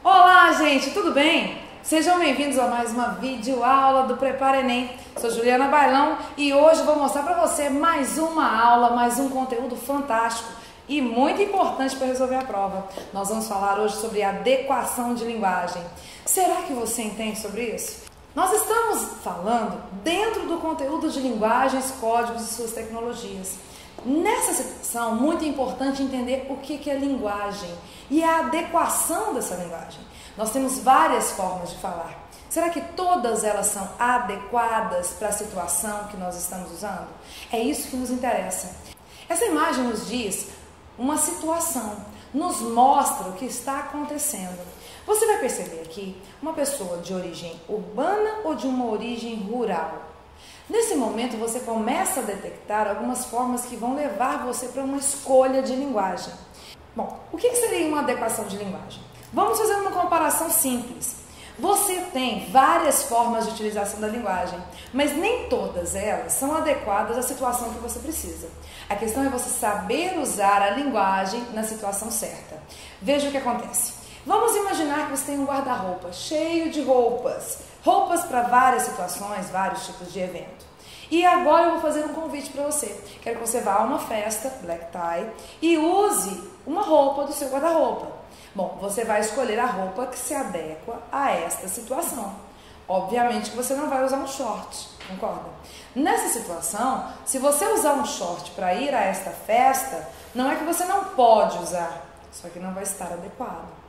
Olá, gente, tudo bem? Sejam bem-vindos a mais uma videoaula do Prepara Enem. Sou Juliana Bailão e hoje vou mostrar para você mais uma aula, mais um conteúdo fantástico e muito importante para resolver a prova. Nós vamos falar hoje sobre adequação de linguagem. Será que você entende sobre isso? Nós estamos falando dentro do conteúdo de linguagens, códigos e suas tecnologias. Nessa situação, muito importante entender o que é linguagem e a adequação dessa linguagem. Nós temos várias formas de falar. Será que todas elas são adequadas para a situação que nós estamos usando? É isso que nos interessa. Essa imagem nos diz uma situação, nos mostra o que está acontecendo. Você vai perceber aqui uma pessoa de origem urbana ou de uma origem rural. Nesse momento você começa a detectar algumas formas que vão levar você para uma escolha de linguagem. Bom, o que seria uma adequação de linguagem? Vamos fazer uma comparação simples. Você tem várias formas de utilização da linguagem, mas nem todas elas são adequadas à situação que você precisa. A questão é você saber usar a linguagem na situação certa. Veja o que acontece. Vamos imaginar que você tem um guarda-roupa cheio de roupas para várias situações, vários tipos de evento. E agora eu vou fazer um convite para você. Quero que você vá a uma festa, black tie, e use uma roupa do seu guarda-roupa. Bom, você vai escolher a roupa que se adequa a esta situação. Obviamente que você não vai usar um short, concorda? Nessa situação, se você usar um short para ir a esta festa, não é que você não pode usar, só que não vai estar adequado.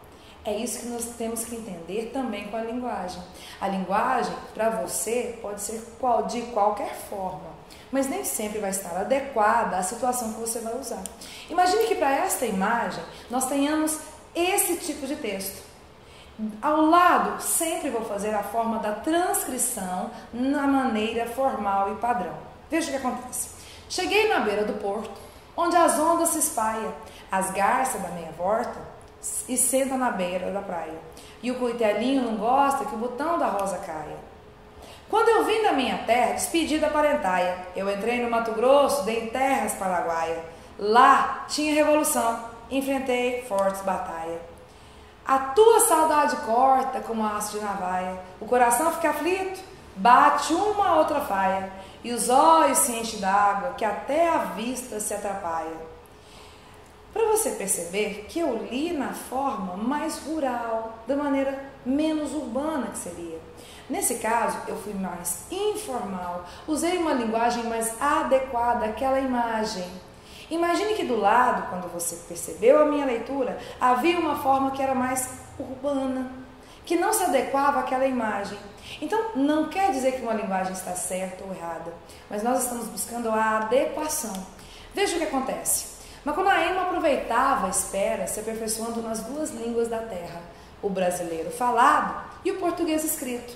É isso que nós temos que entender também com a linguagem. A linguagem, para você, pode ser de qualquer forma, mas nem sempre vai estar adequada à situação que você vai usar. Imagine que para esta imagem, nós tenhamos esse tipo de texto. Ao lado, sempre vou fazer a forma da transcrição na maneira formal e padrão. Veja o que acontece. Cheguei na beira do porto, onde as ondas se espalham, as garças da meia volta e senta na beira da praia. E o coitelinho não gosta que o botão da rosa caia. Quando eu vim da minha terra, despedi da parentaia. Eu entrei no Mato Grosso, dei em terras paraguaia. Lá tinha revolução, enfrentei fortes batalhas. A tua saudade corta como aço de navaia. O coração fica aflito, bate uma outra faia. E os olhos se enchem d'água, que até a vista se atrapalha. Para você perceber que eu li na forma mais rural, da maneira menos urbana que seria. Nesse caso, eu fui mais informal, usei uma linguagem mais adequada àquela imagem. Imagine que do lado, quando você percebeu a minha leitura, havia uma forma que era mais urbana, que não se adequava àquela imagem. Então, não quer dizer que uma linguagem está certa ou errada, mas nós estamos buscando a adequação. Veja o que acontece. Macunaíma aproveitava a espera, se aperfeiçoando nas duas línguas da terra, o brasileiro falado e o português escrito.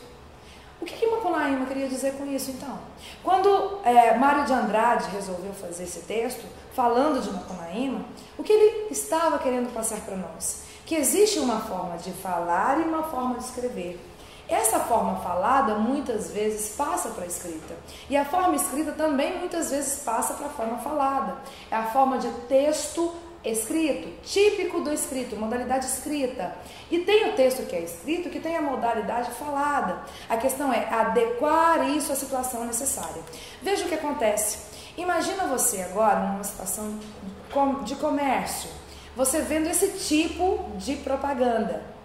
O que Macunaíma queria dizer com isso, então? Quando Mário de Andrade resolveu fazer esse texto, falando de Macunaíma, o que ele estava querendo passar para nós? Que existe uma forma de falar e uma forma de escrever. Essa forma falada muitas vezes passa para a escrita. E a forma escrita também muitas vezes passa para a forma falada. É a forma de texto escrito, típico do escrito, modalidade escrita. E tem o texto que é escrito que tem a modalidade falada. A questão é adequar isso à situação necessária. Veja o que acontece. Imagina você agora numa situação de comércio, você vendo esse tipo de propaganda.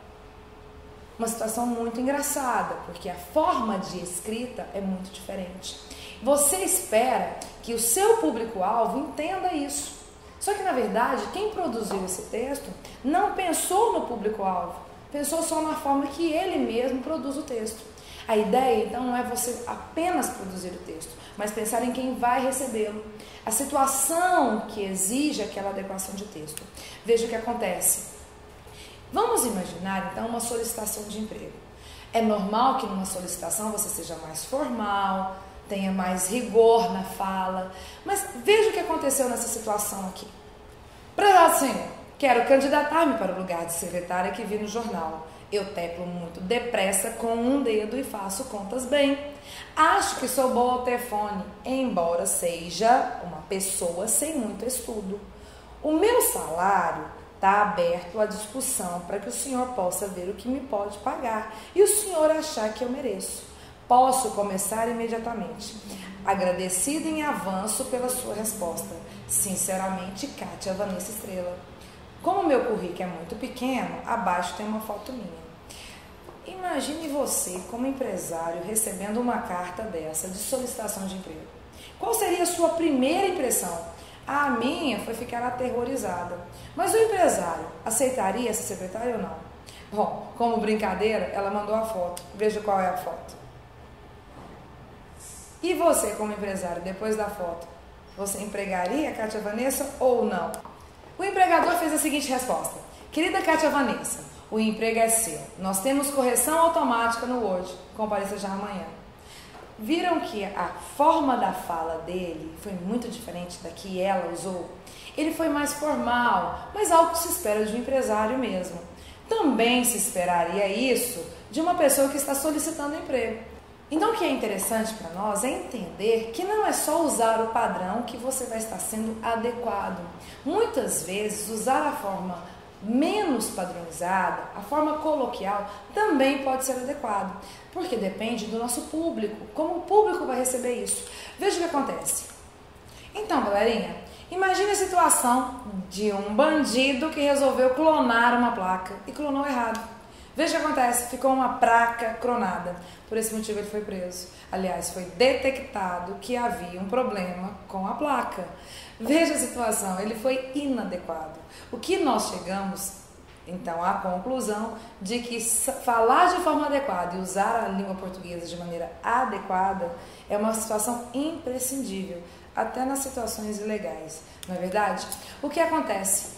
Uma situação muito engraçada, porque a forma de escrita é muito diferente. Você espera que o seu público-alvo entenda isso. Só que, na verdade, quem produziu esse texto não pensou no público-alvo, pensou só na forma que ele mesmo produz o texto. A ideia, então, não é você apenas produzir o texto, mas pensar em quem vai recebê-lo. A situação que exige aquela adequação de texto. Veja o que acontece. Vamos imaginar, então, uma solicitação de emprego. É normal que numa solicitação você seja mais formal, tenha mais rigor na fala, mas veja o que aconteceu nessa situação aqui. Prezado senhor, quero candidatar-me para o lugar de secretária que vi no jornal. Eu teclo muito depressa com um dedo e faço contas bem. Acho que sou boa ao telefone, embora seja uma pessoa sem muito estudo. O meu salário está aberto à discussão para que o senhor possa ver o que me pode pagar e o senhor achar que eu mereço. Posso começar imediatamente. Agradecida em avanço pela sua resposta. Sinceramente, Kátia Vanessa Estrela. Como meu currículo é muito pequeno, abaixo tem uma foto minha. Imagine você, como empresário, recebendo uma carta dessa de solicitação de emprego. Qual seria a sua primeira impressão? A minha foi ficar aterrorizada. Mas o empresário aceitaria essa secretária ou não? Bom, como brincadeira, ela mandou a foto. Veja qual é a foto. E você, como empresário, depois da foto, você empregaria a Kátia Vanessa ou não? O empregador fez a seguinte resposta. Querida Kátia Vanessa, o emprego é seu. Nós temos correção automática no Word. Compareça já amanhã. Viram que a forma da fala dele foi muito diferente da que ela usou? Ele foi mais formal, mas algo que se espera de um empresário mesmo. Também se esperaria isso de uma pessoa que está solicitando emprego. Então, o que é interessante para nós é entender que não é só usar o padrão que você vai estar sendo adequado. Muitas vezes, usar a forma menos padronizada, a forma coloquial, também pode ser adequado, porque depende do nosso público, como o público vai receber isso. Veja o que acontece. Então, galerinha, imagine a situação de um bandido que resolveu clonar uma placa e clonou errado. Veja o que acontece, ficou uma placa clonada. Por esse motivo ele foi preso. Aliás, foi detectado que havia um problema com a placa. Veja a situação, ele foi inadequado. O que nós chegamos, então, à conclusão de que falar de forma adequada e usar a língua portuguesa de maneira adequada é uma situação imprescindível, até nas situações ilegais, não é verdade? O que acontece?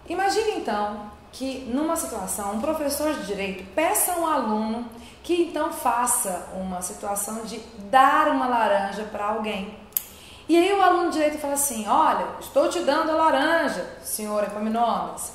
Imagine, então, que numa situação, um professor de direito peça a um aluno que então faça uma situação de dar uma laranja para alguém. E aí o aluno de direito fala assim, olha, estou te dando a laranja, senhor Epaminondas.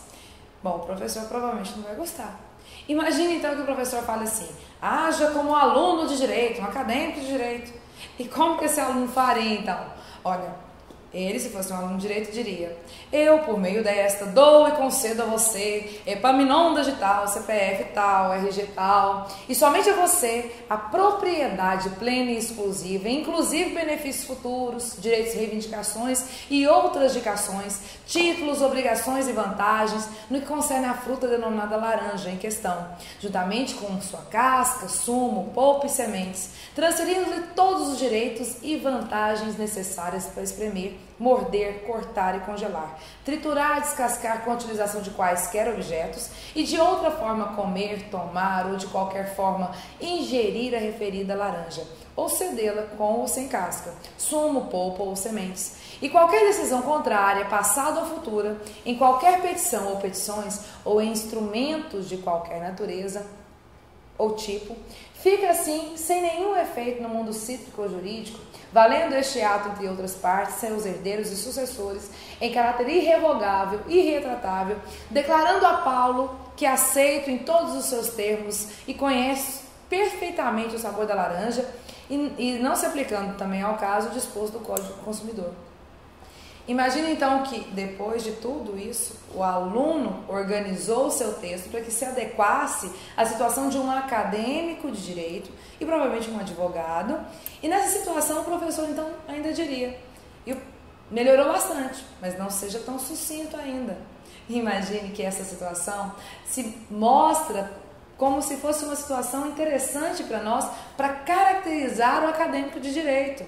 Bom, o professor provavelmente não vai gostar. Imagine então que o professor fale assim, haja como um aluno de direito, um acadêmico de direito. E como que esse aluno faria então? Olha, ele, se fosse um aluno de direito, diria, eu, por meio desta, dou e concedo a você, Epaminondas de tal, CPF tal, RG tal, e somente a você, a propriedade plena e exclusiva, inclusive benefícios futuros, direitos e reivindicações e outras indicações, títulos, obrigações e vantagens, no que concerne à fruta denominada laranja em questão, juntamente com sua casca, sumo, polpa e sementes, transferindo-lhe todos os direitos e vantagens necessárias para espremer, morder, cortar e congelar, triturar, descascar com a utilização de quaisquer objetos e de outra forma comer, tomar ou de qualquer forma ingerir a referida laranja, ou cedê-la com ou sem casca, sumo, polpa ou sementes. E qualquer decisão contrária, passada ou futura, em qualquer petição ou petições ou em instrumentos de qualquer natureza ou tipo, fica assim sem nenhum efeito no mundo cívico ou jurídico, valendo este ato entre outras partes, seus herdeiros e sucessores, em caráter irrevogável e irretratável, declarando a Paulo que aceito em todos os seus termos e conhece perfeitamente o sabor da laranja e não se aplicando também ao caso disposto do Código do Consumidor. Imagine então que, depois de tudo isso, o aluno organizou o seu texto para que se adequasse à situação de um acadêmico de direito e provavelmente um advogado. E nessa situação o professor então ainda diria, e melhorou bastante, mas não seja tão sucinto ainda. Imagine que essa situação se mostra como se fosse uma situação interessante para nós, para caracterizar o acadêmico de direito.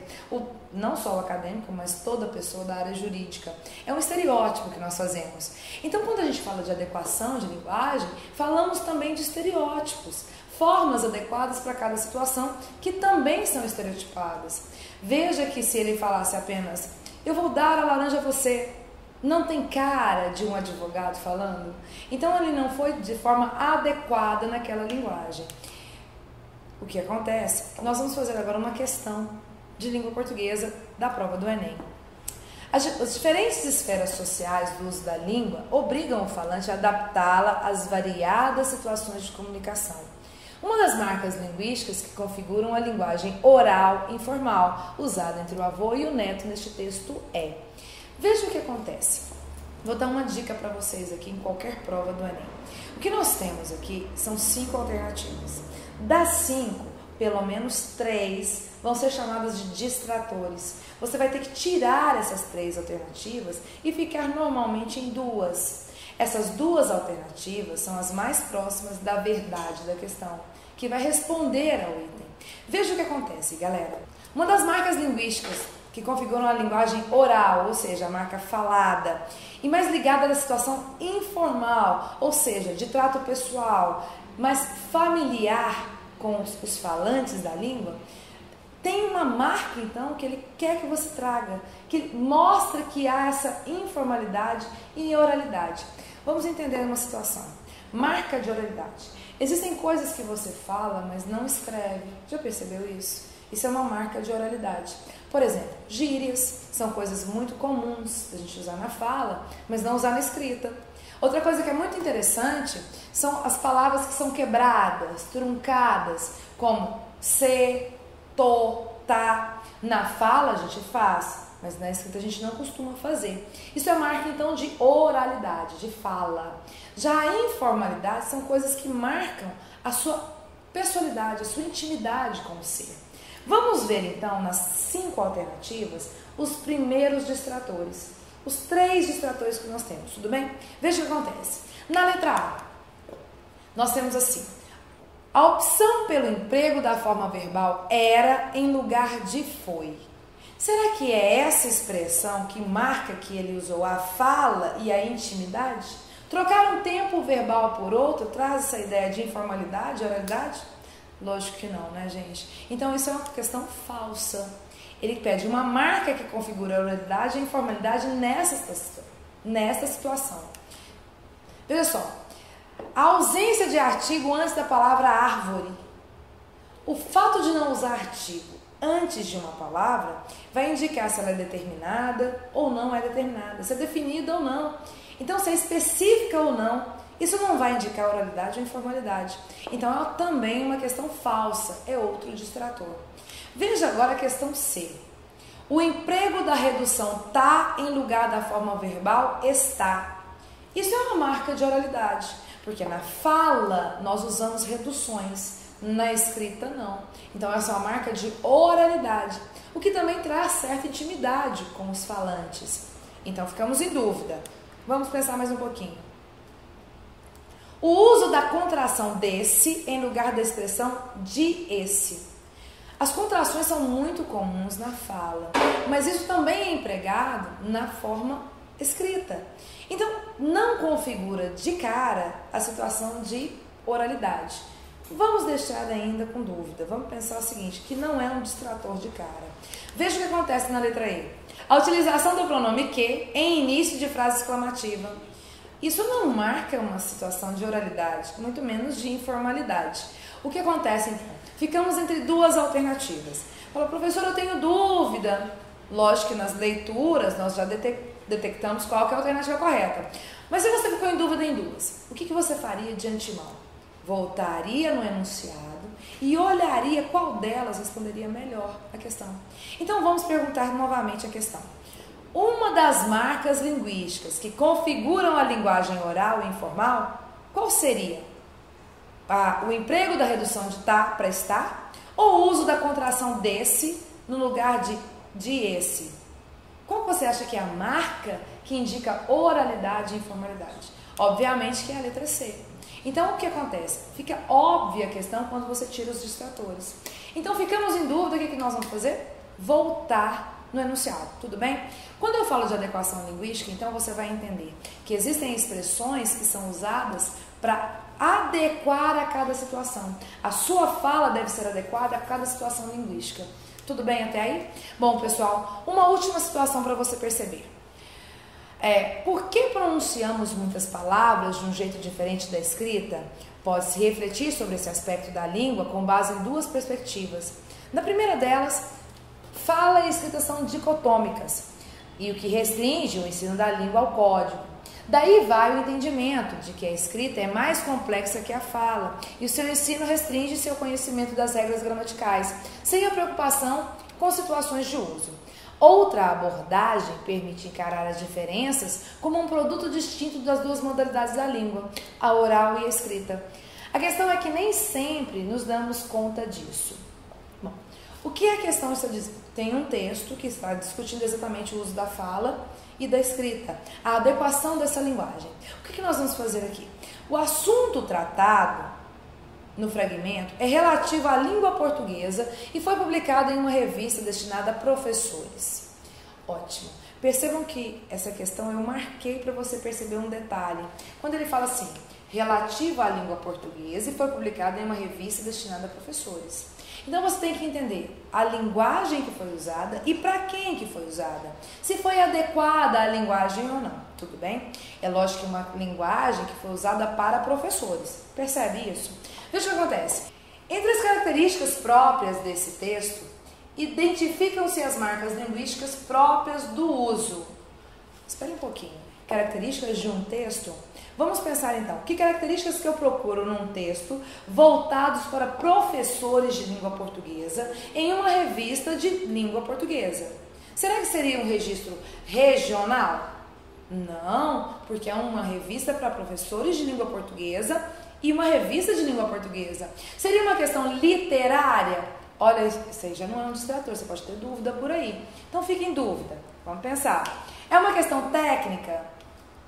Não só o acadêmico, mas toda pessoa da área jurídica. É um estereótipo que nós fazemos. Então, quando a gente fala de adequação de linguagem, falamos também de estereótipos, formas adequadas para cada situação, que também são estereotipadas. Veja que se ele falasse apenas, eu vou dar a laranja a você, não tem cara de um advogado falando. Então ele não foi de forma adequada naquela linguagem. O que acontece? Nós vamos fazer agora uma questão de língua portuguesa da prova do Enem. As diferentes esferas sociais do uso da língua obrigam o falante a adaptá-la às variadas situações de comunicação. Uma das marcas linguísticas que configuram a linguagem oral informal, usada entre o avô e o neto neste texto é. Veja o que acontece. Vou dar uma dica para vocês aqui em qualquer prova do Enem. O que nós temos aqui são 5 alternativas. Das 5, pelo menos 3 vão ser chamadas de distratores. Você vai ter que tirar essas 3 alternativas e ficar normalmente em 2. Essas 2 alternativas são as mais próximas da verdade da questão, que vai responder ao item. Veja o que acontece, galera. Uma das marcas linguísticas que configuram a linguagem oral, ou seja, a marca falada, e mais ligada à situação informal, ou seja, de trato pessoal, mais familiar com os falantes da língua, tem uma marca, então, que ele quer que você traga, que mostra que há essa informalidade e oralidade. Vamos entender uma situação. Marca de oralidade. Existem coisas que você fala, mas não escreve. Já percebeu isso? Isso é uma marca de oralidade. Por exemplo, gírias são coisas muito comuns a gente usar na fala, mas não usar na escrita. Outra coisa que é muito interessante são as palavras que são quebradas, truncadas, como se, to, tá. Na fala a gente faz, mas na escrita a gente não costuma fazer. Isso é marca então de oralidade, de fala. Já a informalidade são coisas que marcam a sua personalidade, a sua intimidade com o ser. Vamos ver então nas 5 alternativas os primeiros distratores. Os 3 distratores que nós temos, tudo bem? Veja o que acontece. Na letra A, nós temos assim. A opção pelo emprego da forma verbal era em lugar de foi. Será que é essa expressão que marca que ele usou a fala e a intimidade? Trocar um tempo verbal por outro traz essa ideia de informalidade, oralidade? Lógico que não, né, gente? Então isso é uma questão falsa. Ele pede uma marca que configura a oralidade e a informalidade nessa situação. Veja só. A ausência de artigo antes da palavra árvore. O fato de não usar artigo antes de uma palavra vai indicar se ela é determinada ou não é determinada, se é definida ou não. Então, se é específica ou não, isso não vai indicar oralidade ou informalidade. Então, é também uma questão falsa, é outro distrator. Veja agora a questão C. O emprego da redução tá em lugar da forma verbal está. Isso é uma marca de oralidade, porque na fala nós usamos reduções, na escrita não. Então essa é uma marca de oralidade, o que também traz certa intimidade com os falantes. Então ficamos em dúvida. Vamos pensar mais um pouquinho. O uso da contração desse em lugar da expressão de esse. As contrações são muito comuns na fala, mas isso também é empregado na forma escrita. Então, não configura de cara a situação de oralidade. Vamos deixar ainda com dúvida. Vamos pensar o seguinte, que não é um distrator de cara. Veja o que acontece na letra E. A utilização do pronome que em início de frase exclamativa. Isso não marca uma situação de oralidade, muito menos de informalidade. O que acontece então? Ficamos entre 2 alternativas. Fala, professor, eu tenho dúvida. Lógico que nas leituras nós já detectamos qual que é a alternativa correta. Mas se você ficou em dúvida em 2, o que você faria de antemão? Voltaria no enunciado e olharia qual delas responderia melhor a questão. Então vamos perguntar novamente a questão. Uma das marcas linguísticas que configuram a linguagem oral e informal, qual seria? O emprego da redução de tá para estar ou o uso da contração desse no lugar de esse? Qual você acha que é a marca que indica oralidade e informalidade? Obviamente que é a letra C. Então o que acontece? Fica óbvia a questão quando você tira os distratores. Então ficamos em dúvida, o que nós vamos fazer? Voltar no enunciado, tudo bem? Quando eu falo de adequação linguística, então você vai entender que existem expressões que são usadas para adequar a cada situação. A sua fala deve ser adequada a cada situação linguística. Tudo bem até aí? Bom, pessoal, uma última situação para você perceber. Por que pronunciamos muitas palavras de um jeito diferente da escrita? Pode-se refletir sobre esse aspecto da língua com base em 2 perspectivas. Na primeira delas, fala e escrita são dicotômicas. e o que restringe o ensino da língua ao código. Daí vai o entendimento de que a escrita é mais complexa que a fala e o seu ensino restringe seu conhecimento das regras gramaticais, sem a preocupação com situações de uso. Outra abordagem permite encarar as diferenças como um produto distinto das duas modalidades da língua, a oral e a escrita. A questão é que nem sempre nos damos conta disso. Bom, o que a questão está dizendo? Tem um texto que está discutindo exatamente o uso da fala e da escrita, a adequação dessa linguagem. O que nós vamos fazer aqui? O assunto tratado no fragmento é relativo à língua portuguesa e foi publicado em uma revista destinada a professores. Ótimo. Percebam que essa questão eu marquei para você perceber um detalhe. Quando ele fala assim, relativo à língua portuguesa e foi publicado em uma revista destinada a professores. Então você tem que entender a linguagem que foi usada e para quem que foi usada. Se foi adequada à linguagem ou não, tudo bem? É lógico que uma linguagem que foi usada para professores. Percebe isso? Veja o que acontece. Entre as características próprias desse texto, identificam-se as marcas linguísticas próprias do uso. Espere um pouquinho. Características de um texto? Vamos pensar então, que características que eu procuro num texto voltados para professores de língua portuguesa em uma revista de língua portuguesa? Será que seria um registro regional? Não, porque é uma revista para professores de língua portuguesa e uma revista de língua portuguesa. Seria uma questão literária? Olha, isso aí já não é um distrator, você pode ter dúvida por aí. Então fique em dúvida, vamos pensar. É uma questão técnica?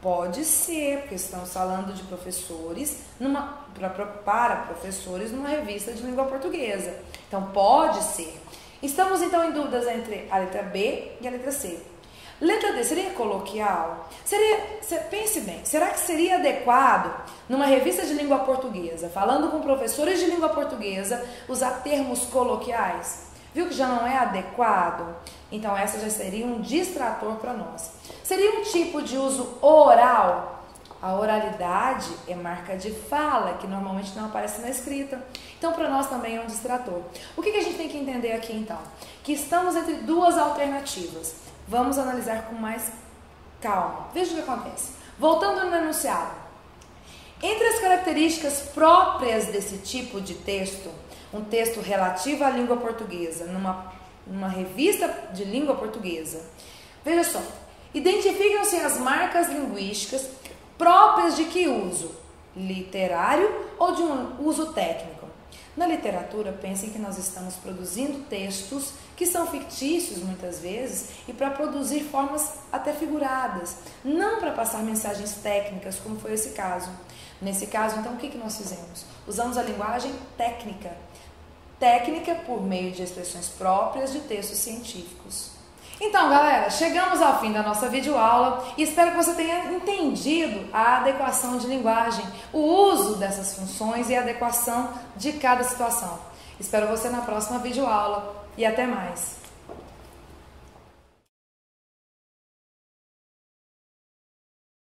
Pode ser, porque estamos falando de professores, para professores numa revista de língua portuguesa. Então pode ser. Estamos então em dúvidas entre a letra B e a letra C. Letra D, seria coloquial? Pense bem, será que seria adequado numa revista de língua portuguesa, falando com professores de língua portuguesa, usar termos coloquiais? Viu que já não é adequado? Então essa já seria um distrator para nós. Seria um tipo de uso oral? A oralidade é marca de fala, que normalmente não aparece na escrita. Então para nós também é um distrator. O que a gente tem que entender aqui então? Que estamos entre duas alternativas. Vamos analisar com mais calma. Veja o que acontece. Voltando no enunciado. Entre as características próprias desse tipo de texto, um texto relativo à língua portuguesa, numa revista de língua portuguesa, veja só, identificam-se as marcas linguísticas próprias de que uso? Literário ou de um uso técnico? Na literatura, pensem que nós estamos produzindo textos que são fictícios muitas vezes e para produzir formas até figuradas, não para passar mensagens técnicas, como foi esse caso. Nesse caso, então, o que nós fizemos? Usamos a linguagem técnica. Técnica por meio de expressões próprias de textos científicos. Então, galera, chegamos ao fim da nossa videoaula e espero que você tenha entendido a adequação de linguagem, o uso dessas funções e a adequação de cada situação. Espero você na próxima videoaula e até mais!